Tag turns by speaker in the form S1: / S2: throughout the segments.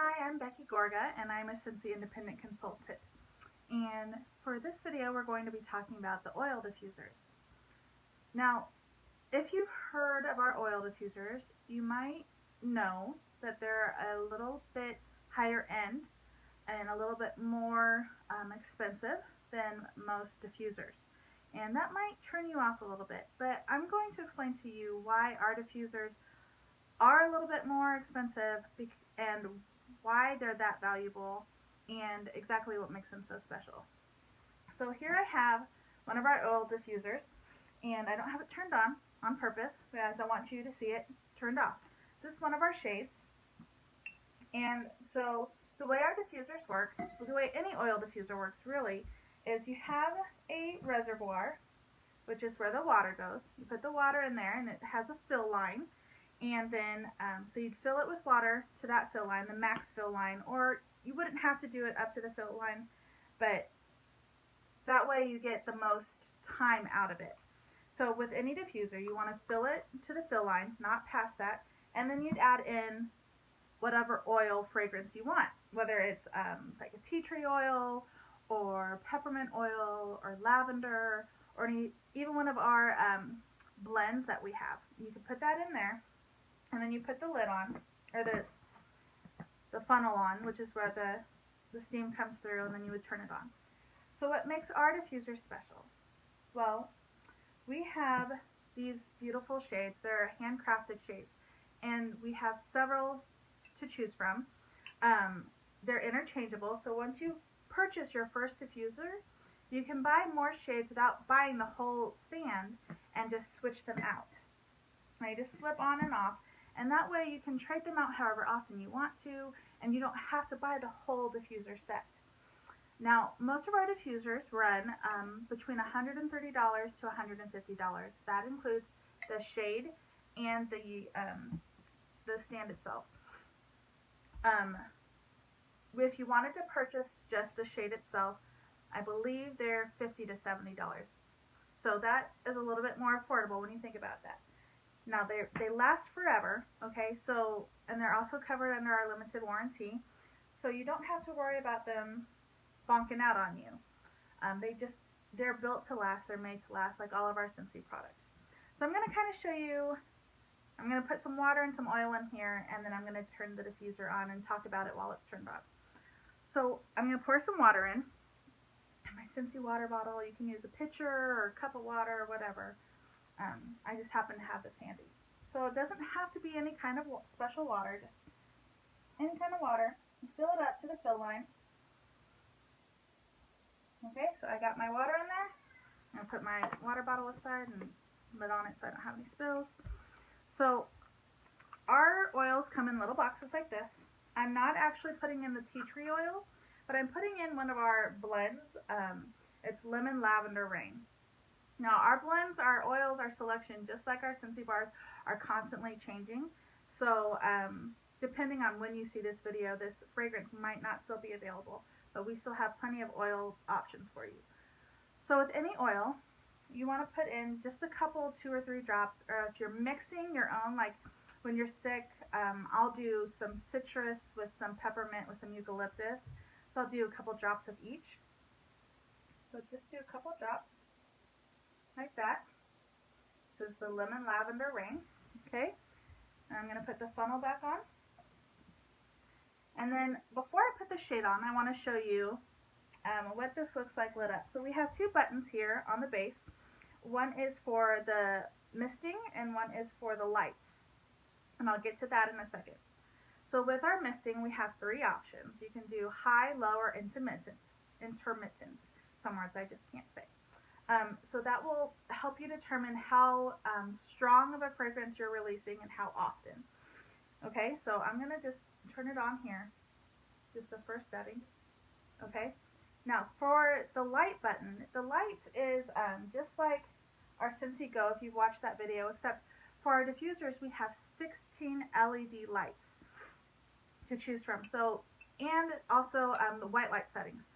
S1: Hi, I'm Becky Gorga, and I'm a Scentsy Independent Consultant. And for this video, we're going to be talking about the oil diffusers. Now, if you've heard of our oil diffusers, you might know that they're a little bit higher end and a little bit more expensive than most diffusers. And that might turn you off a little bit, but I'm going to explain to you why our diffusers are a little bit more expensive and why they're that valuable and exactly what makes them so special. So here I have one of our oil diffusers, and I don't have it turned on purpose because I want you to see it turned off. This is one of our shades, and so the way our diffusers work, the way any oil diffuser works really, is you have a reservoir, which is where the water goes. You put the water in there and it has a fill line. And then, so you'd fill it with water to that fill line, the max fill line, or you wouldn't have to do it up to the fill line, but that way you get the most time out of it. So with any diffuser, you want to fill it to the fill line, not past that, and then you'd add in whatever oil fragrance you want, whether it's like a tea tree oil, or peppermint oil, or lavender, or even one of our blends that we have. You can put that in there. And then you put the lid on, or the funnel on, which is where the steam comes through, and then you would turn it on. So what makes our diffuser special? Well, we have these beautiful shades. They're handcrafted shades, and we have several to choose from. They're interchangeable, so once you purchase your first diffuser, you can buy more shades without buying the whole stand and just switch them out. Now you just slip on and off. And that way you can trade them out however often you want to, and you don't have to buy the whole diffuser set. Now, most of our diffusers run between $130 to $150. That includes the shade and the stand itself. If you wanted to purchase just the shade itself, I believe they're $50 to $70. So that is a little bit more affordable when you think about that. Now, they last forever, okay, so, and they're also covered under our limited warranty, so you don't have to worry about them bonking out on you. They're built to last, they're made to last, like all of our Scentsy products. So I'm going to kind of show you, I'm going to put some water and some oil in here, and then I'm going to turn the diffuser on and talk about it while it's turned on. So I'm going to pour some water in my Scentsy water bottle. You can use a pitcher or a cup of water or whatever. I just happen to have this handy. So it doesn't have to be any kind of special water, just any kind of water. You fill it up to the fill line. Okay, so I got my water in there. I'm going to put my water bottle aside and lid on it so I don't have any spills. So our oils come in little boxes like this. I'm not actually putting in the tea tree oil, but I'm putting in one of our blends. It's lemon lavender rain. Now, our blends, our oils, our selection, just like our Scentsy bars, are constantly changing. So, depending on when you see this video, this fragrance might not still be available, but we still have plenty of oil options for you. So, with any oil, you want to put in just a couple, 2 or 3 drops, or if you're mixing your own, like when you're sick, I'll do some citrus with some peppermint with some eucalyptus. So, I'll do a couple drops of each. So, just do a couple drops. Like that. This is the lemon lavender rain. Okay. And I'm going to put the funnel back on. And then before I put the shade on, I want to show you what this looks like lit up. So we have 2 buttons here on the base. One is for the misting and one is for the lights. And I'll get to that in a second. So with our misting, we have 3 options. You can do high, low, or intermittent. Some words I just can't say. So that will help you determine how strong of a fragrance you're releasing and how often. Okay, so I'm going to just turn it on here, just the first setting. Okay, now for the light button, the light is just like our Scentsy Go, if you've watched that video, except for our diffusers, we have 16 LED lights to choose from. So, and also the white light settings.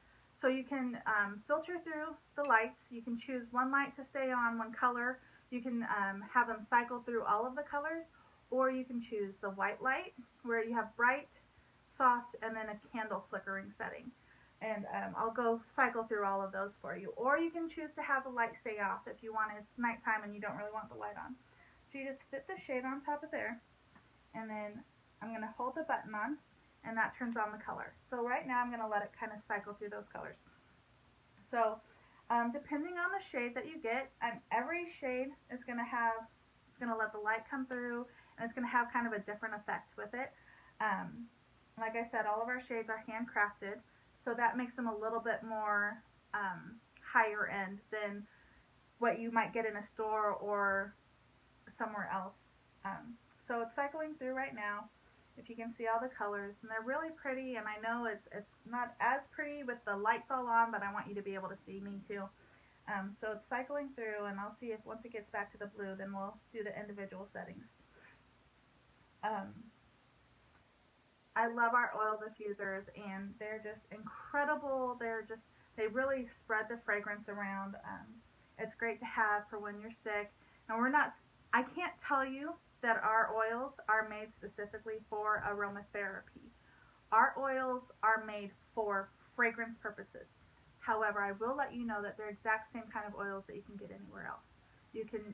S1: So you can filter through the lights. You can choose one light to stay on, one color. You can have them cycle through all of the colors, or you can choose the white light, where you have bright, soft, and then a candle flickering setting. And I'll go cycle through all of those for you. Or you can choose to have the light stay off if you want. It's nighttime and you don't really want the light on. So you just fit the shade on top of there, and then I'm going to hold the button on, and that turns on the color. So right now I'm going to let it kind of cycle through those colors. So depending on the shade that you get, every shade is going to let the light come through, and it's going to have kind of a different effect with it. Like I said, all of our shades are handcrafted, so that makes them a little bit more higher end than what you might get in a store or somewhere else. So it's cycling through right now. If you can see all the colors, and they're really pretty, and I know it's not as pretty with the lights all on, but I want you to be able to see me too. So it's cycling through, and I'll see if once it gets back to the blue, then we'll do the individual settings. I love our oil diffusers, and they're just incredible. They really spread the fragrance around. It's great to have for when you're sick. And I can't tell you that our oils are made specifically for aromatherapy. Our oils are made for fragrance purposes. However, I will let you know that they're exact same kind of oils that you can get anywhere else. You can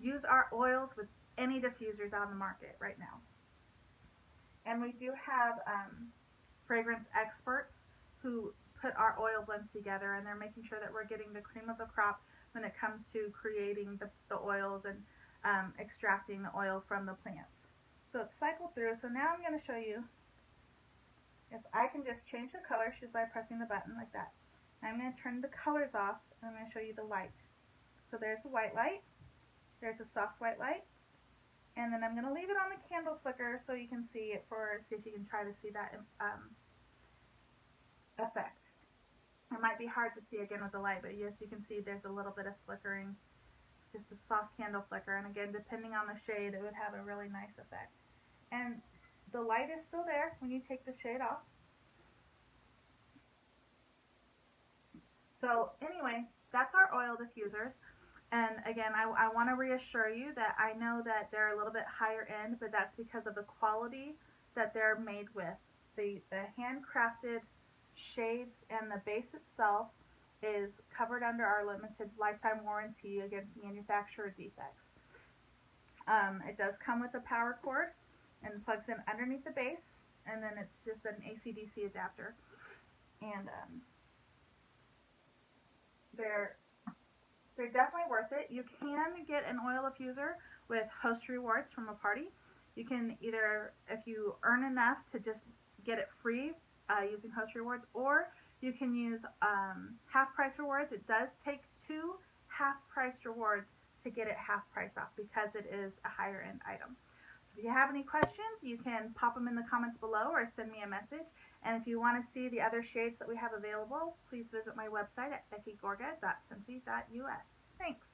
S1: use our oils with any diffusers on the market right now. And we do have fragrance experts who put our oil blends together, and they're making sure that we're getting the cream of the crop when it comes to creating the oils and extracting the oil from the plants. So it's cycled through. So now I'm going to show you if I can just change the color just by pressing the button like that. I'm going to turn the colors off, and I'm going to show you the light. So there's the white light, there's a soft white light, and then I'm going to leave it on the candle flicker so you can see it see if you can try to see that effect. It might be hard to see again with the light, but yes, you can see there's a little bit of flickering, just a soft candle flicker, and again, depending on the shade, it would have a really nice effect. And the light is still there when you take the shade off. So anyway, that's our oil diffusers. And again, I want to reassure you that I know that they're a little bit higher end, but that's because of the quality that they're made with. The handcrafted shades and the base itself is covered under our limited lifetime warranty against manufacturer defects. It does come with a power cord and plugs in underneath the base, and then it's just an AC/DC adapter. And they're definitely worth it. You can get an oil diffuser with host rewards from a party. You can either, if you earn enough to just get it free using host rewards, or you can use half price rewards. It does take 2 half price rewards to get it half price off because it is a higher end item. So if you have any questions, you can pop them in the comments below or send me a message. And if you want to see the other shades that we have available, please visit my website at beckygorga.scentsy.us. Thanks.